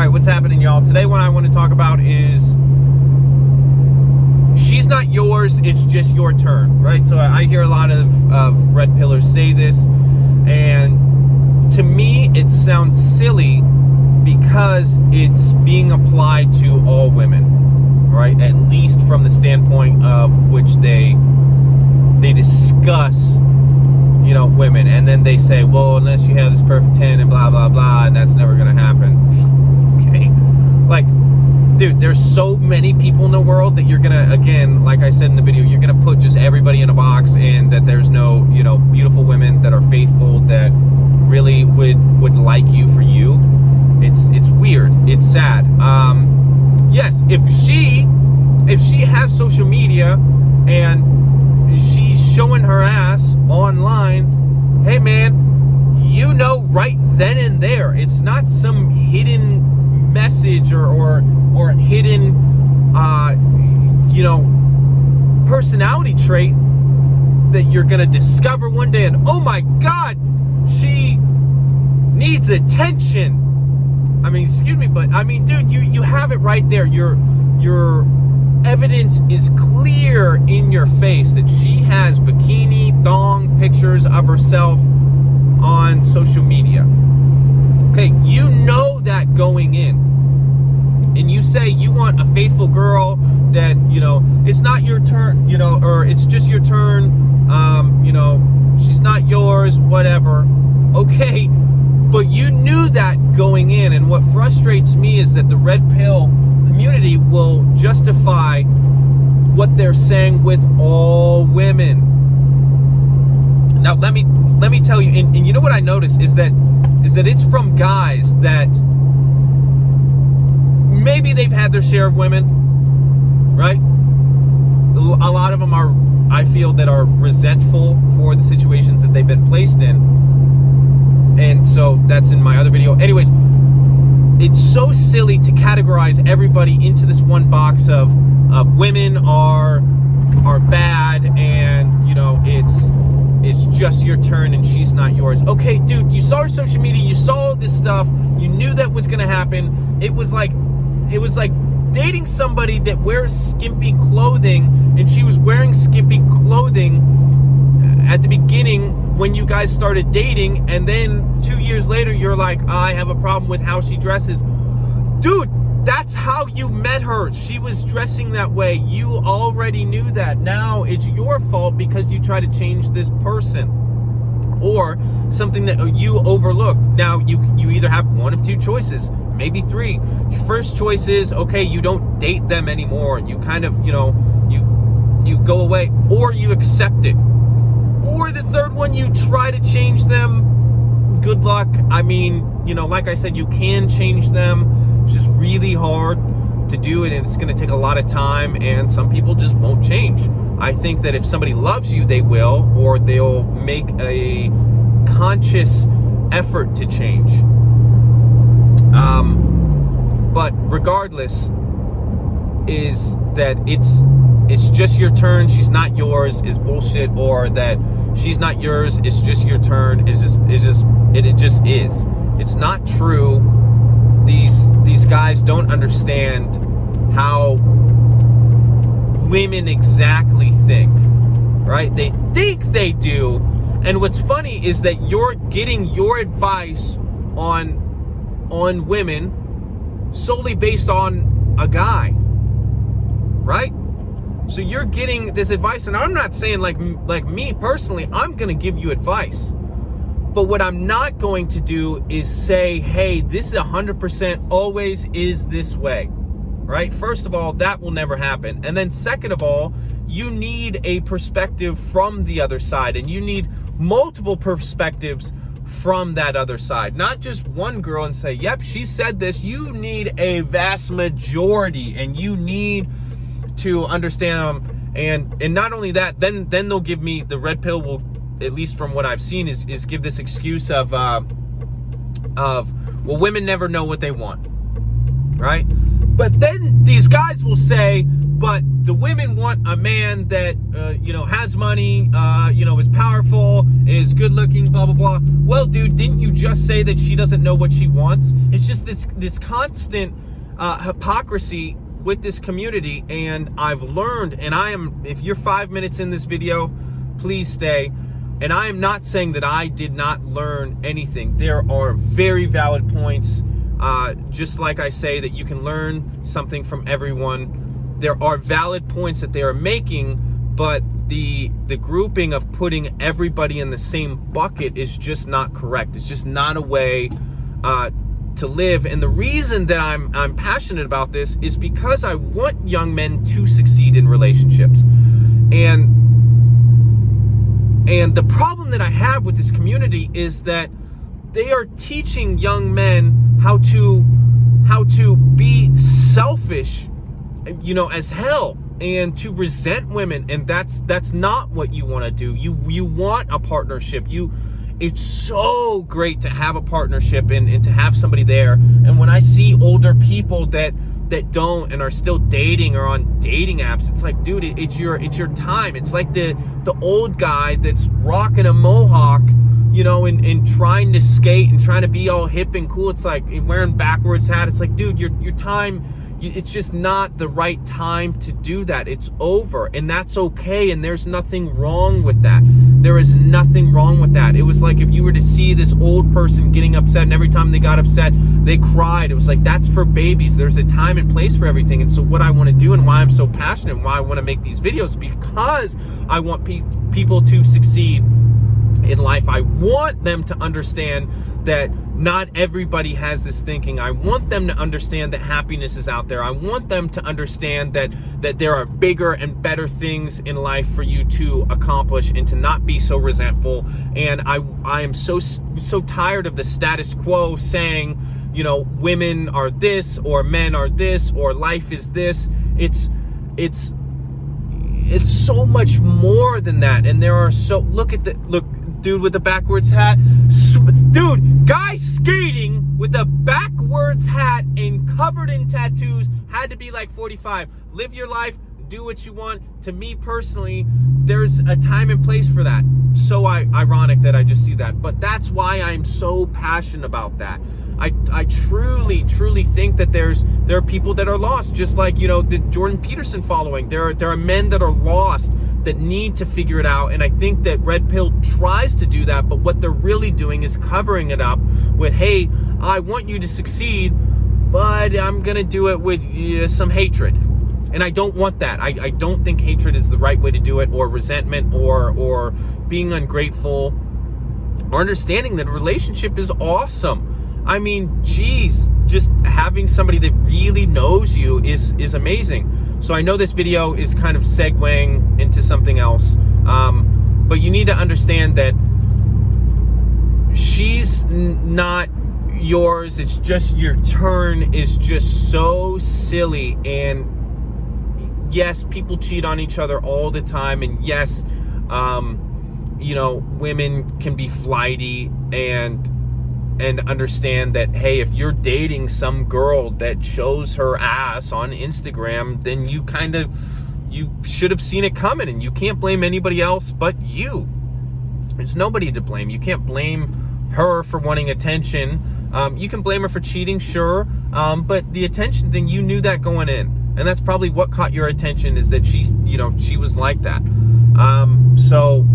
Alright, what's happening, y'all? Today what I want to talk about is she's not yours, it's just your turn, right? So I hear a lot of red pillars say this, and to me it sounds silly because it's being applied to all women, right? At least from the standpoint of which they discuss, you know, women, and then they say, well, unless you have this perfect 10 and blah blah blah, and that's never gonna happen. Okay, like, dude, there's so many people in the world that you're gonna, again, like I said in the video, you're gonna put just everybody in a box, and that there's no, you know, beautiful women that are faithful, that really would like you for you. It's weird, it's sad. Yes, if she has social media and she's showing her ass online, hey man, you know right then and there. It's not some hidden message or hidden you know, personality trait that you're gonna discover one day and, oh my god, she needs attention. I mean, excuse me, but I mean, dude, you have it right there. Your evidence is clear in your face that she has bikini thong pictures of herself on social media. Okay, you know that going in, and you say you want a faithful girl that, you know, it's not your turn, you know, or it's just your turn, you know, she's not yours, whatever. Okay, but you knew that going in, and what frustrates me is that the red pill community will justify what they're saying with all women. Now let me tell you, and you know what I noticed is that it's from guys that maybe they've had their share of women, right? A lot of them are, I feel, that are resentful for the situations that they've been placed in. And so that's in my other video. Anyways, it's so silly to categorize everybody into this one box of women are bad, and, you know, it's just your turn and she's not yours. Okay, dude, you saw her social media, you saw all this stuff, you knew that was gonna happen. It was like dating somebody that wears skimpy clothing, and she was wearing skimpy clothing at the beginning when you guys started dating, and then 2 years later you're like, I have a problem with how she dresses. Dude, that's how you met her. She was dressing that way. You already knew that. Now it's your fault because you try to change this person, or something that you overlooked. Now you either have one of two choices, maybe three. Your first choice is, okay, you don't date them anymore. You kind of, you know, you go away, or you accept it. Or the third one, you try to change them. Good luck. I mean, you know, like I said, you can change them. It's just really hard to do it, and it's going to take a lot of time, and some people just won't change. I think that if somebody loves you, they will, or they'll make a conscious effort to change. But regardless, is that it's just your turn, she's not yours is bullshit, or that she's not yours, it's just your turn it just is. It's not true. These guys don't understand how women exactly think, right? They think they do, and what's funny is that you're getting your advice on women solely based on a guy, right? So you're getting this advice, and I'm not saying like me personally, I'm gonna give you advice, but what I'm not going to do is say, hey, this is 100% always is this way, right? First of all, that will never happen. And then second of all, you need a perspective from the other side, and you need multiple perspectives from that other side, not just one girl and say, yep, she said this. You need a vast majority, and you need to understand them. And not only that, then they'll give me, the red pill will, at least from what I've seen, is give this excuse of well, women never know what they want, right? But then these guys will say, But the women want a man that, has money, is powerful, is good looking, blah, blah, blah. Well, dude, didn't you just say that she doesn't know what she wants? It's just this constant hypocrisy with this community. And I've learned, and if you're 5 minutes in this video, please stay. And I am not saying that I did not learn anything. There are very valid points. Just like I say that you can learn something from everyone. There are valid points that they are making, but the grouping of putting everybody in the same bucket is just not correct. It's just not a way to live. And the reason that I'm passionate about this is because I want young men to succeed in relationships. And the problem that I have with this community is that they are teaching young men how to be selfish, as hell, and to resent women. And that's not what you want to do. You want a partnership. It's so great to have a partnership and to have somebody there. And when I see older people that don't and are still dating or on dating apps, it's like, dude, it's your time. It's like the old guy that's rocking a mohawk, and trying to skate and trying to be all hip and cool. It's like wearing backwards hat. It's like, dude, your time, it's just not the right time to do that. It's over, and that's okay. And there's nothing wrong with that. There is nothing wrong with that. It was like if you were to see this old person getting upset, and every time they got upset, they cried. It was like, that's for babies. There's a time and place for everything. And so what I want to do, and why I'm so passionate, and why I want to make these videos, because I want people to succeed in life. I want them to understand that not everybody has this thinking. I want them to understand that happiness is out there. I want them to understand that there are bigger and better things in life for you to accomplish, and to not be so resentful. And I am so tired of the status quo saying, women are this, or men are this, or life is this. It's so much more than that. And there are look, dude with the backwards hat. Dude, guy skating with a backwards hat and covered in tattoos had to be like 45. Live your life, do what you want. To me personally, there's a time and place for that. So ironic that I just see that. But that's why I'm so passionate about that. I truly think that there are people that are lost, just like, the Jordan Peterson following. There are men that are lost that need to figure it out. And I think that Red Pill tries to do that, but what they're really doing is covering it up with, hey, I want you to succeed, but I'm gonna do it with some hatred. And I don't want that. I don't think hatred is the right way to do it, or resentment, or being ungrateful, or understanding that a relationship is awesome. I mean, geez, just having somebody that really knows you is amazing. So I know this video is kind of segueing into something else, but you need to understand that she's not yours. It's just your turn is just so silly. And yes, people cheat on each other all the time. And yes, women can be flighty and understand that, hey, if you're dating some girl that shows her ass on Instagram, then you should have seen it coming, and you can't blame anybody else but you. There's nobody to blame. You can't blame her for wanting attention. You can blame her for cheating, sure, but the attention thing, you knew that going in, and that's probably what caught your attention, is that she was like that. So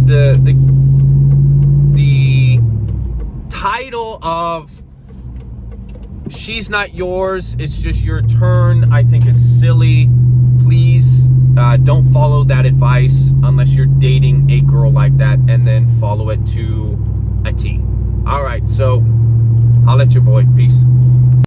the title of She's Not Yours, It's Just Your Turn, I think is silly. Please don't follow that advice unless you're dating a girl like that, and then follow it to a T. All right, so I'll let your boy. Peace.